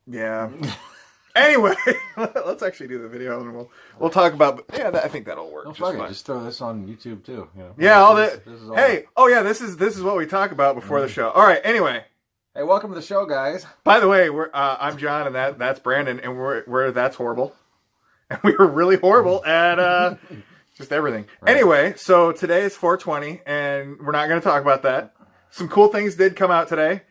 Yeah. Anyway, let's actually do the video and we'll talk about. Yeah, I think that'll work. No, fuck it. Just throw this on YouTube too. You know? Yeah, all this is all hey, oh yeah, this is what we talk about before the show. All right. Anyway. Hey, welcome to the show, guys. By the way, I'm John and that's Brandon, and we're that's horrible, and we were really horrible at just everything. Right. Anyway, so today is 420, and we're not going to talk about that. Some cool things did come out today.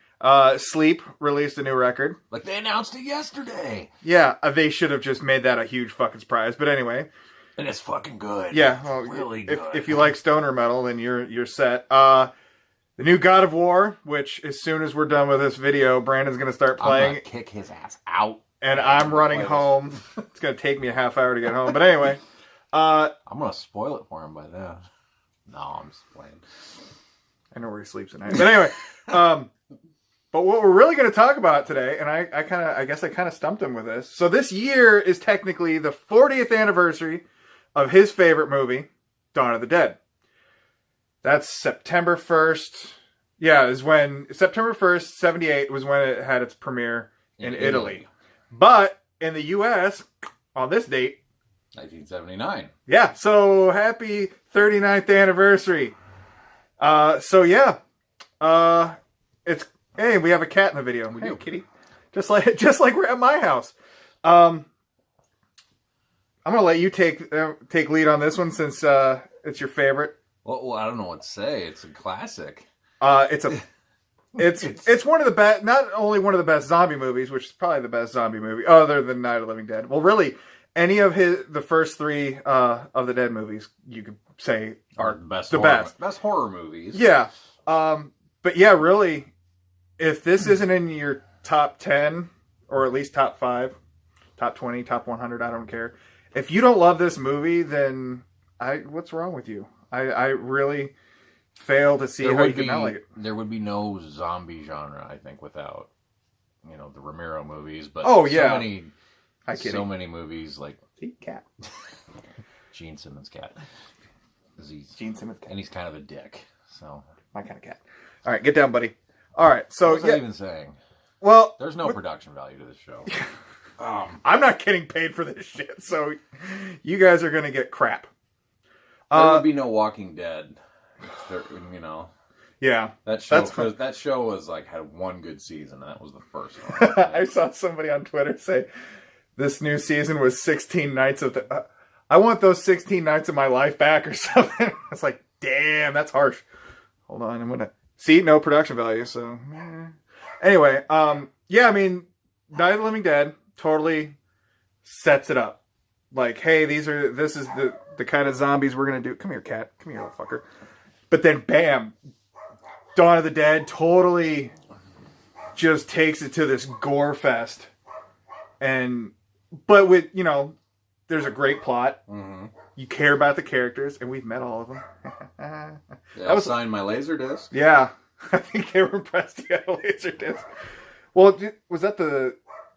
Sleep released a new record. Like they announced it yesterday. Yeah, they should have just made that a huge fucking surprise. But anyway, and it's fucking good. Yeah, well, really good. If you like stoner metal, then you're set. The new God of War, which as soon as we're done with this video, Brandon's going to start playing. I'm gonna kick his ass out. And I'm running home. It's going to take me a half hour to get home. But anyway. I'm going to spoil it for him by then. No, I'm just playing. I know where he sleeps at night. But anyway. But what we're really going to talk about today, and I guess I kind of stumped him with this. So this year is technically the 40th anniversary of his favorite movie, Dawn of the Dead. That's September 1st. Yeah, September 1st, 78 was when it had its premiere in Italy. But in the U.S., on this date... 1979. Yeah, so happy 39th anniversary. So yeah. Hey, we have a cat in the video. We do, kitty. Just like we're at my house. I'm going to let you take lead on this one since it's your favorite. Well, I don't know what to say. It's a classic. It's one of the best, not only one of the best zombie movies, which is probably the best zombie movie other than Night of the Living Dead. Well, really, any of the first three of the Dead movies you could say are the best horror movies. Yeah, but yeah, really, if this isn't in your top 10 or at least top 5, top 20, top 100, I don't care. If you don't love this movie, then what's wrong with you? I really fail to see how you can not like it. There would be no zombie genre, I think, without the Romero movies. But so many movies like cat, Gene Simmons' cat. Gene Simmons' cat, and he's kind of a dick. So my kind of cat. All right, get down, buddy. All right, so what was I even saying? Well, there's no production value to this show. I'm not getting paid for this shit, so you guys are gonna get crap. There would be no Walking Dead. Yeah, that show was had one good season, and that was the first one. I saw somebody on Twitter say this new season was 16 nights of the. I want those 16 nights of my life back or something. It's like, damn, that's harsh. Hold on, I'm gonna see no production value. So anyway, yeah, I mean, Night of the Living Dead totally sets it up. Like, hey, this is the kind of zombies we're gonna do. Come here, cat. Come here, little fucker. But then, bam, Dawn of the Dead totally just takes it to this gore fest. But with, there's a great plot. Mm-hmm. You care about the characters, and we've met all of them. I signed my Laserdisc. Yeah. I think they were impressed you had a Laserdisc. Well, was that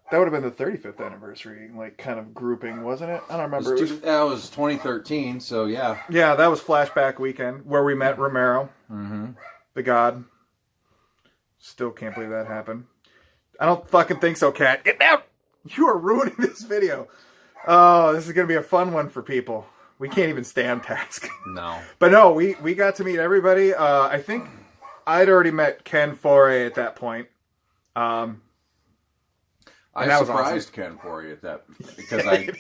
that would have been the 35th anniversary, kind of grouping, wasn't it? I don't remember. That was 2013, so yeah. Yeah, that was Flashback Weekend, where we met Romero, the god. Still can't believe that happened. I don't fucking think so, Cat. Get down! You are ruining this video. Oh, this is going to be a fun one for people. We can't even stand task. No. But no, we got to meet everybody. I think I'd already met Ken Foray at that point. I surprised Ken Foray at that because I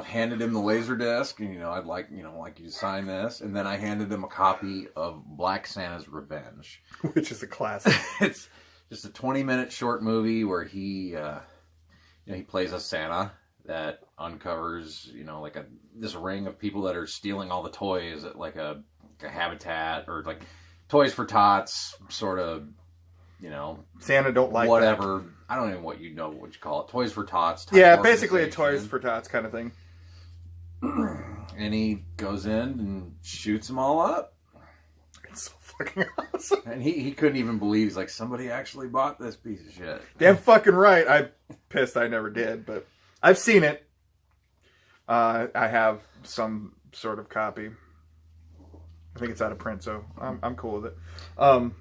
handed him the Laserdisc and I'd like you to sign this, and then I handed him a copy of Black Santa's Revenge, which is a classic. It's just a 20-minute short movie where he he plays a Santa that uncovers this ring of people that are stealing all the toys at a habitat or Toys for Tots sort of. Santa don't like whatever. That. I don't even what you call it. Toys for Tots. Yeah, basically a Toys for Tots kind of thing. And he goes in and shoots them all up. It's so fucking awesome. And he couldn't even believe. He's like, somebody actually bought this piece of shit. Damn fucking right. I'm pissed I never did, but I've seen it. I have some sort of copy. I think it's out of print, so I'm cool with it. One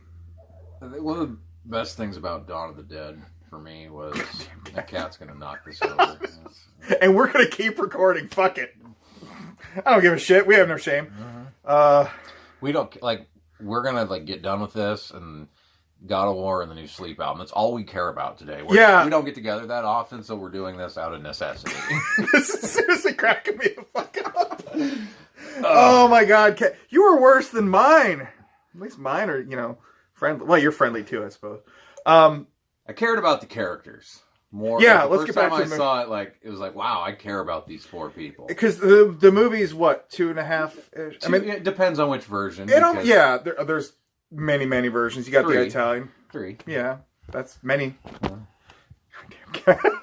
of the best things about Dawn of the Dead for me was the cat's going to knock this over. And we're going to keep recording. Fuck it. I don't give a shit. We have no shame. We don't, like, we're going to, like, get done with this and God of War and the new Sleep album. That's all we care about today. We don't get together that often, so we're doing this out of necessity. This is seriously cracking me the fuck up. Oh my god. You were worse than mine. At least mine are, friendly. Well, you're friendly too, I suppose. I cared about the characters more. Yeah, like, let's get back to the movie. I saw it, like, it was like, wow, I care about these 4 people. Because the movie's what, 2.5? I mean, it depends on which version. There's many versions. You got 3. the Italian. 3. Yeah, that's many. Goddamn.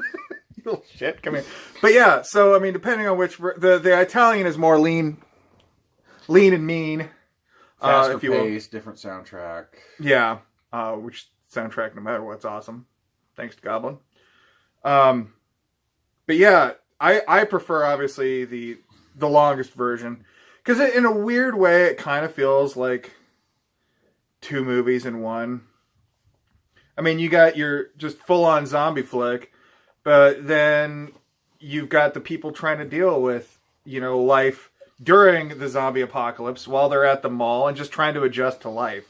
You little shit, come here. But yeah, so I mean, depending on which the Italian is more lean and mean. Faster if you will. pace, different soundtrack. Yeah, which soundtrack, no matter what's awesome. Thanks to Goblin. But yeah, I prefer obviously the longest version because in a weird way it kind of feels like 2 movies in one. I mean, you got your just full on zombie flick, but then you've got the people trying to deal with life during the zombie apocalypse while they're at the mall and just trying to adjust to life.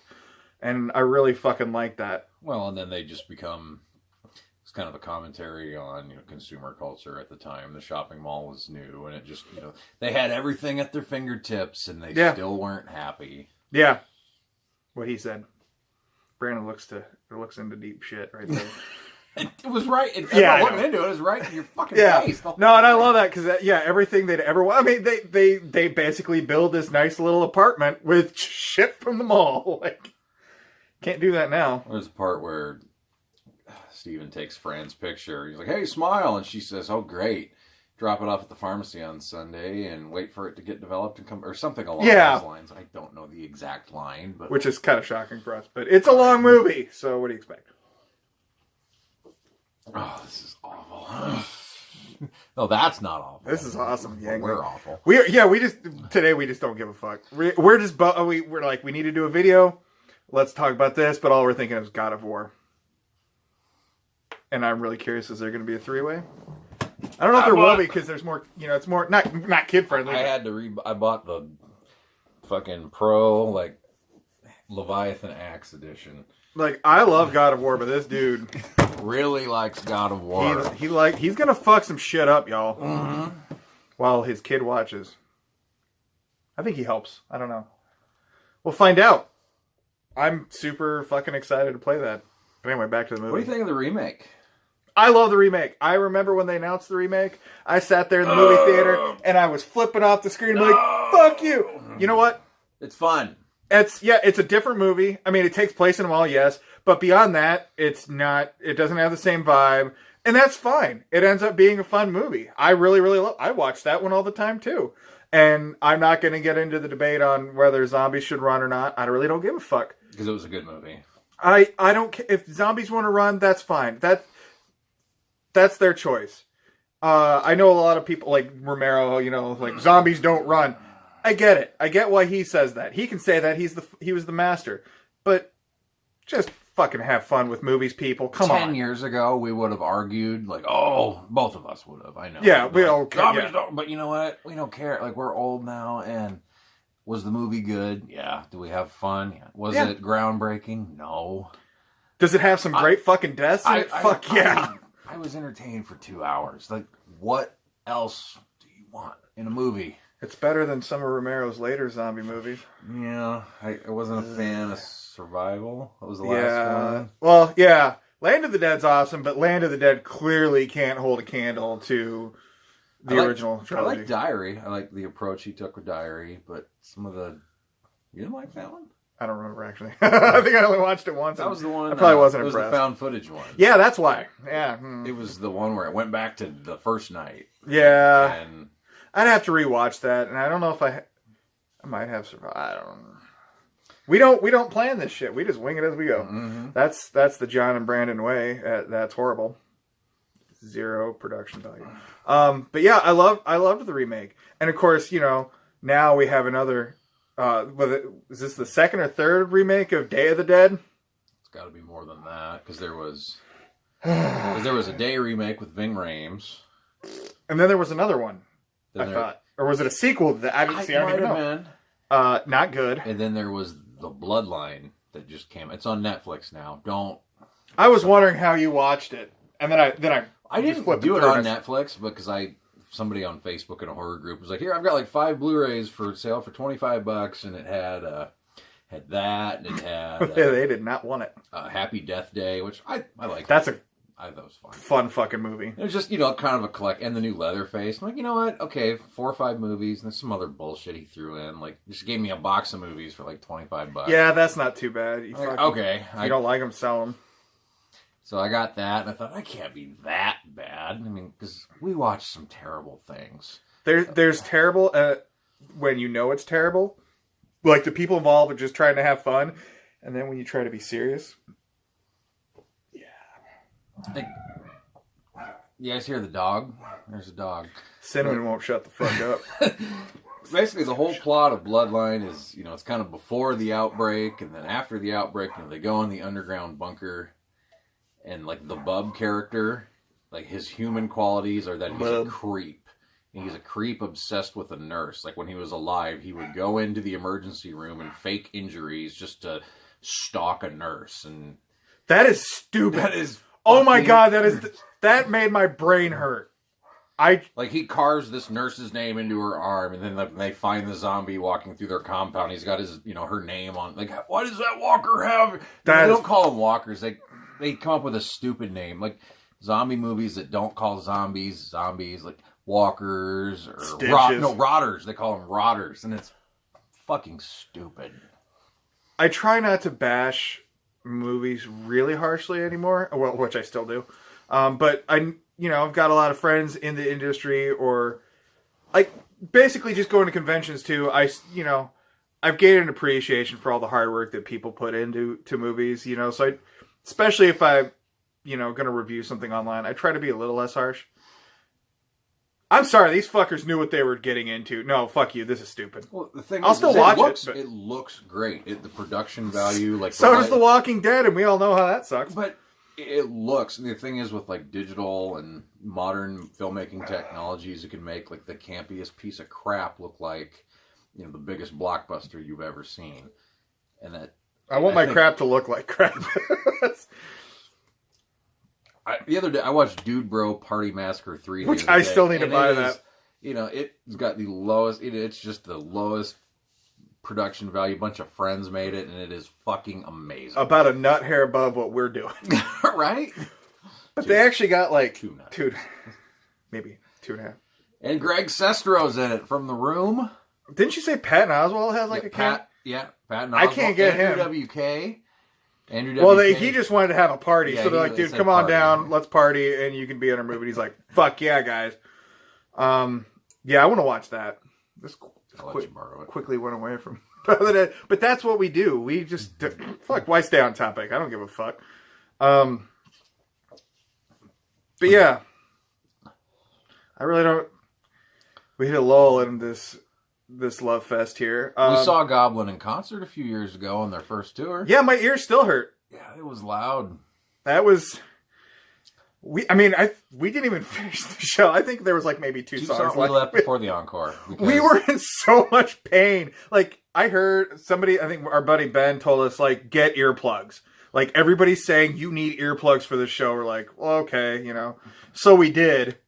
And I really fucking like that. Well, and then they just become, it's kind of a commentary on, consumer culture at the time. The shopping mall was new and it just, they had everything at their fingertips and they still weren't happy. Yeah. What he said. Brandon looks into deep shit right there. It was right. Looking into it, it was right in your fucking face. No, and I love that because everything they'd ever want. I mean, they basically build this nice little apartment with shit from the mall. Like, can't do that now. There's a part where Steven takes Fran's picture. He's like, "Hey, smile," and she says, "Oh, great." Drop it off at the pharmacy on Sunday and wait for it to get developed and come, or something along those lines. I don't know the exact line, but which is kind of shocking for us. But it's a long movie, so what do you expect? Oh, this is awful. No, that's not awful. This is awesome. Yeah, we're awful. We just don't give a fuck. We're just we're like, we need to do a video. Let's talk about this, but all we're thinking is God of War. And I'm really curious, is there going to be a 3-way? I don't know if there will be because there's more, it's more not kid friendly. I bought the fucking Pro, like, Leviathan Axe edition. Like, I love God of War, but this dude really likes God of War. He's gonna fuck some shit up, y'all. Mm-hmm. While his kid watches. I think he helps. I don't know. We'll find out. I'm super fucking excited to play that. But anyway, back to the movie. What do you think of the remake? I love the remake. I remember when they announced the remake, I sat there in the movie theater and I was flipping off the screen and like, fuck you. You know what? It's fun. It's a different movie. I mean, it takes place in a mall, yes. But beyond that, it doesn't have the same vibe. And that's fine. It ends up being a fun movie. I really, really love I watch that one all the time too. And I'm not going to get into the debate on whether zombies should run or not. I really don't give a fuck. Because it was a good movie. I don't care. If zombies want to run, that's fine. That's their choice. I know a lot of people like Romero, like zombies don't run. I get it. I get why he says that. He can say that he was the master. But just fucking have fun with movies, people. Come on. 10 years ago, we would have argued, like, both of us would have. I know. Yeah, we all zombies don't, but you know what? We don't care. Like, we're old now, and was the movie good? Yeah. Do we have fun? Yeah. Was it groundbreaking? No. Does it have some great fucking deaths in it? Fuck yeah. I was entertained for 2 hours. Like, what else do you want in a movie? It's better than some of Romero's later zombie movies. Yeah, I wasn't a fan of Survival. That was the last one. Well, yeah. Land of the Dead's awesome, but Land of the Dead clearly can't hold a candle to the original trilogy. I like Diary. I like the approach he took with Diary, but some of the... You didn't like that one? I don't remember, actually. I think I only watched it once. That was the one... I probably wasn't impressed. It was the found footage one. Yeah, that's why. Yeah. It was the one where it went back to the first night. Yeah. And I'd have to rewatch that, and I don't know if I might have survived. I don't know. We don't plan this shit. We just wing it as we go. Mm-hmm. That's the John and Brandon way. That's horrible. Zero production value. But yeah, I loved the remake, and of course, now we have another. Is this the second or third remake of Day of the Dead? It's got to be more than that because there was. Because there was a Day remake with Ving Rhames. And then there was another one, Then I thought. Or was it a sequel that I didn't see? I don't even know. Not good. And then there was the Bloodline that just came. It's on Netflix now. I was wondering how you watched it. And then I didn't do it on Netflix because somebody on Facebook in a horror group was like, here, I've got like 5 Blu-rays for sale for $25, and it had that, and it had they did not want it. Happy Death Day, which I liked. I thought it was fun. Fun fucking movie. It was just, kind of a collect, and the new Leatherface. I'm like, you know what? Okay, 4 or 5 movies, and there's some other bullshit he threw in. Like, just gave me a box of movies for like $25. Yeah, that's not too bad. Okay. If you don't like them, sell them. So I got that, and I thought, I can't be that bad. I mean, because we watched some terrible things. There's terrible when you know it's terrible. Like, the people involved are just trying to have fun, and then when you try to be serious... You guys hear the dog? There's a dog. Cinnamon won't shut the fuck up. Basically, the whole plot of Bloodline is, it's kind of before the outbreak, and then after the outbreak, they go in the underground bunker, and, like, the Bub character, like, his human qualities are that he's a creep. And he's a creep obsessed with a nurse. Like, when he was alive, he would go into the emergency room and fake injuries just to stalk a nurse, and... That is stupid. That is... Oh my god, that made my brain hurt. Like, he carves this nurse's name into her arm, and then they find the zombie walking through their compound. He's got his, her name on. Like, why does that walker have? They don't call them walkers. They come up with a stupid name, like zombie movies that don't call zombies, like walkers or rotters. They call them rotters, and it's fucking stupid. I try not to bash movies really harshly anymore, well, which I still do, but I've got a lot of friends in the industry, or like basically just going to conventions too. I've gained an appreciation for all the hard work that people put into movies, so especially if I'm going to review something online, I try to be a little less harsh. I'm sorry, these fuckers knew what they were getting into. No, fuck you, this is stupid. Well, the thing I'll still watch it. But... It looks great. The production value, like so does The Walking Dead, and we all know how that sucks. But it looks. And the thing is, with like digital and modern filmmaking technologies, you can make like the campiest piece of crap look like the biggest blockbuster you've ever seen. And that I want my crap to look like crap. The other day, I watched Dude Bro Party Massacre 3. Which I still need to buy that. It's got the lowest... It's just the lowest production value. A bunch of friends made it, and it is fucking amazing. About a nut hair above what we're doing. Right? But they actually got like... Two. Maybe 2.5. And Greg Sestro's in it from The Room. Didn't you say Patton Oswalt has like a cat? Yeah, Patton Oswalt. I can't get Andrew him. WK. Well, he just wanted to have a party, yeah, so they're like, "Dude, come on down, let's party, and you can be in our movie." And he's like, "Fuck yeah, guys!" Yeah, I want to watch that. This quickly went away from, but that's what we do. We just fuck. Why stay on topic? I don't give a fuck. But yeah, I really don't. We hit a lull in this love fest here. We saw Goblin in concert a few years ago on their first tour. Yeah, my ears still hurt. Yeah, it was loud. That was... we didn't even finish the show. I think there was like maybe two songs left. We left before the encore. We were in so much pain. Like, I heard somebody, I think our buddy Ben told us, like, get earplugs. Like, everybody's saying you need earplugs for this show. We're like, well, okay, So we did.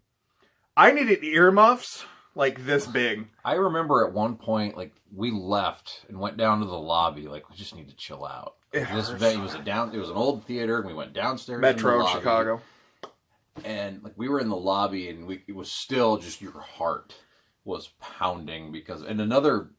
I needed earmuffs. Like this big. I remember at one point, like, we left and went down to the lobby. Like, we just need to chill out. It was an old theater, and we went downstairs. Metro Chicago. And like we were in the lobby, and it was still just your heart was pounding and another,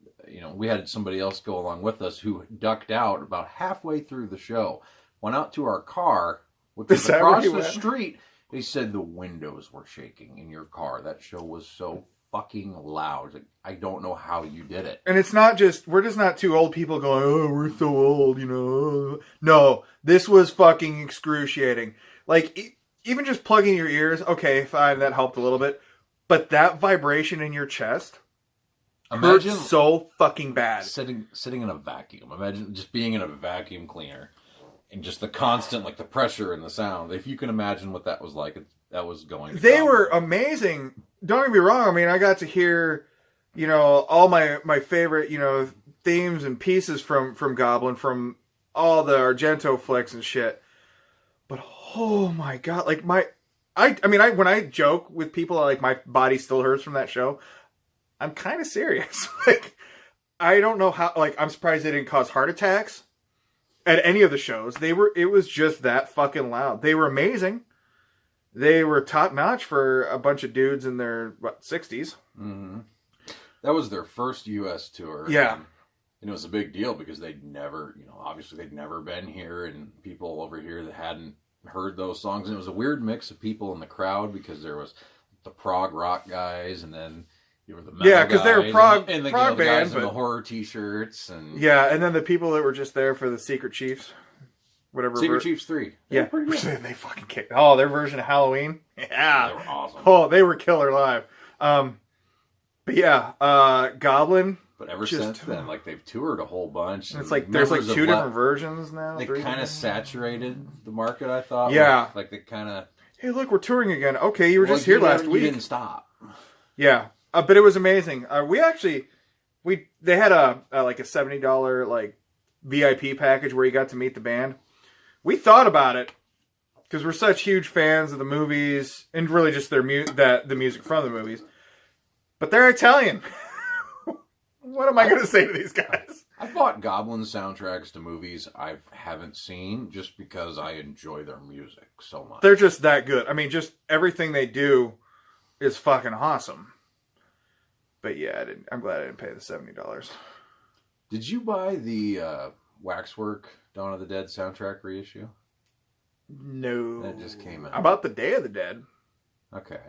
we had somebody else go along with us who ducked out about halfway through the show, went out to our car, which was across the street. They said the windows were shaking in your car. That show was so fucking loud. Like, I don't know how you did it. And it's not just, we're just not two old people going, oh, we're so old, No, this was fucking excruciating. Like, even just plugging your ears, okay, fine, that helped a little bit. But that vibration in your chest hurt so fucking bad. Sitting in a vacuum. Imagine just being in a vacuum cleaner. and just the constant, like the pressure and the sound. If you can imagine what that was like, that was going. They were amazing. Don't get me wrong. I mean, I got to hear, all my favorite, themes and pieces from Goblin, from all the Argento flicks and shit. But oh my god, like when I joke with people like my body still hurts from that show, I'm kind of serious. Like, I don't know how. Like, I'm surprised they didn't cause heart attacks at any of the shows. It was just that fucking loud. They were amazing. They were top notch for a bunch of dudes in their 60s. Mm-hmm. That was their first U.S. tour. Yeah. And it was a big deal because they'd never, obviously they'd never been here, and people over here that hadn't heard those songs. And it was a weird mix of people in the crowd because there was the prog rock guys, and then you were the metal because they were prog and the band, guys in the horror t-shirts, and and then the people that were just there for the Secret Chiefs, whatever. Secret Chiefs 3. They fucking kicked. Oh, their version of Halloween. Yeah, they were awesome. Oh, they were killer live. But yeah, Goblin. But ever since then, like, they've toured a whole bunch. And it's like there's like 2 different versions now. They kind of saturated the market, I thought. Yeah. Like they kind of. Hey, look, we're touring again. Okay, you were just here last week. You didn't stop. Yeah, but it was amazing. They had a like a $70 like VIP package where you got to meet the band. We thought about it because we're such huge fans of the movies and really just the music from the movies. But they're Italian. What am I going to say to these guys? I bought Goblin soundtracks to movies I haven't seen just because I enjoy their music so much. They're just that good. I mean, just everything they do is fucking awesome. But yeah, I'm glad I didn't pay the $70. Did you buy the Waxwork Dawn of the Dead soundtrack reissue? No. That just came out. How about the Day of the Dead? Okay.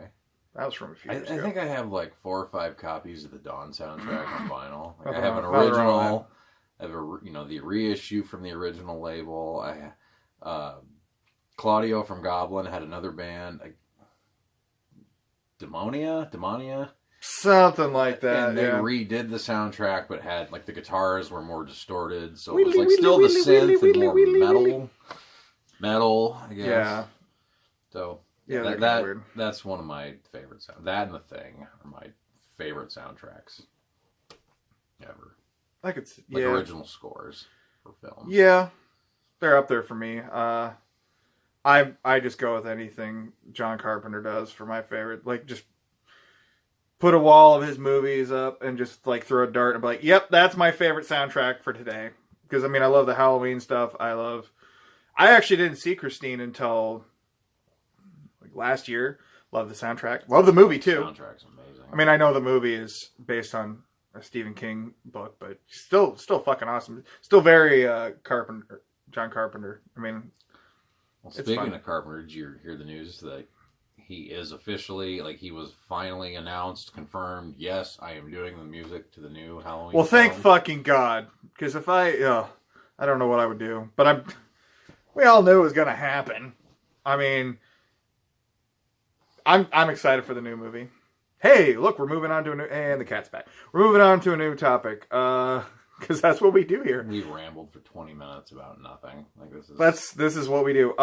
That was from a few years I ago. think I have like 4 or 5 copies of the Dawn soundtrack on vinyl. Like, I Nothing have an wrong- nothing wrong with original. I have the reissue from the original label. Claudio from Goblin had another band, Demonia, something like that. and they yeah. redid the soundtrack, but had like the guitars were more distorted, so it was like still the synth and more metal, I guess. Yeah. So Yeah, that's one of my favorite sounds. That and The Thing are my favorite soundtracks ever. I could, like original scores for films. Yeah, they're up there for me. I just go with anything John Carpenter does for my favorite. Like, just put a wall of his movies up and just like throw a dart and be like, "Yep, that's my favorite soundtrack for today." Because I mean, I love the Halloween stuff. I actually didn't see Christine until like last year. Love the soundtrack. Love the movie too. The soundtrack's amazing. I mean, I know the movie is based on a Stephen King book, but still fucking awesome. Still very John Carpenter. I mean, well, speaking of Carpenter, did you hear the news that he is officially, like, he was finally announced, confirmed, yes, I am doing the music to the new Halloween well, film. thank fucking God. Because if I don't know what I would do. But we all knew it was going to happen. I mean, I'm excited for the new movie. Hey, look, we're moving on to and the cat's back. We're moving on to a new topic. Because that's what we do here. We rambled for 20 minutes about nothing. Like this is what we do.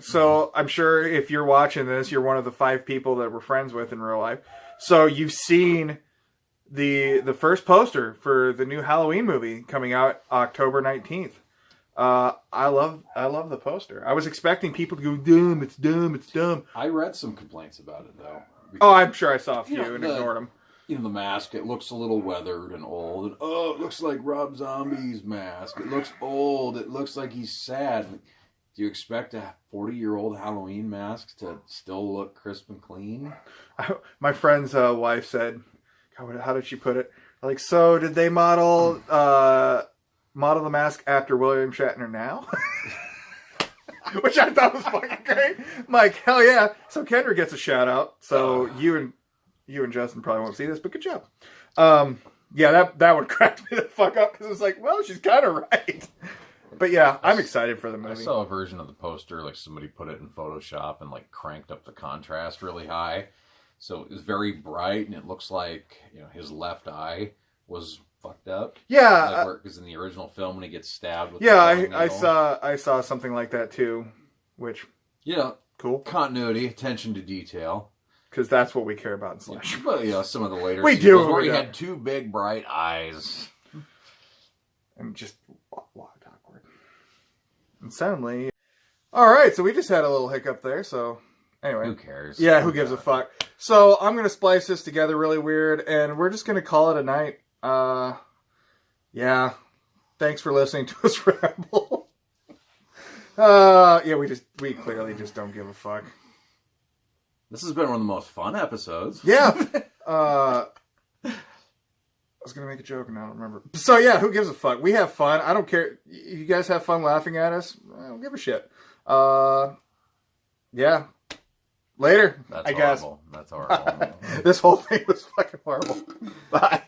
So I'm sure if you're watching this, you're one of the 5 people that we're friends with in real life. So you've seen the first poster for the new Halloween movie coming out October 19th. I love the poster. I was expecting people to go, dumb, it's dumb, it's dumb. I read some complaints about it though. Oh, I'm sure I saw a few and ignored them. You know, the mask, it looks a little weathered and old. And, oh, it looks like Rob Zombie's mask. It looks old. It looks like he's sad. Do you expect a 40-year-old Halloween mask to still look crisp and clean? My friend's wife said, God, how did she put it? Like, so did they model the mask after William Shatner now? Which I thought was fucking great. I'm like, hell yeah. So Kendra gets a shout out. So you and Justin probably won't see this, but good job. Yeah, that would crack me the fuck up because it's like, well, she's kind of right. But yeah, I'm excited for the movie. I saw a version of the poster, like somebody put it in Photoshop and like cranked up the contrast really high. So it was very bright and it looks like, you know, his left eye was fucked up. Yeah, like where, because in the original film when he gets stabbed with yeah, the I saw something like that too, which cool continuity, attention to detail, because that's what we care about in slasher. But yeah, some of the later we sequels do where he had two big bright eyes and just walked awkward. And suddenly, all right, so we just had a little hiccup there. So anyway, who cares? Yeah, who gives a fuck? So I'm gonna splice this together really weird, and we're just gonna call it a night. Yeah. Thanks for listening to us ramble. Yeah, we clearly just don't give a fuck. This has been one of the most fun episodes. Yeah. I was gonna make a joke and I don't remember. So yeah, who gives a fuck? We have fun. I don't care. You guys have fun laughing at us? I don't give a shit. Yeah. Later. That's I horrible. guess. That's horrible. This whole thing was fucking horrible. Bye.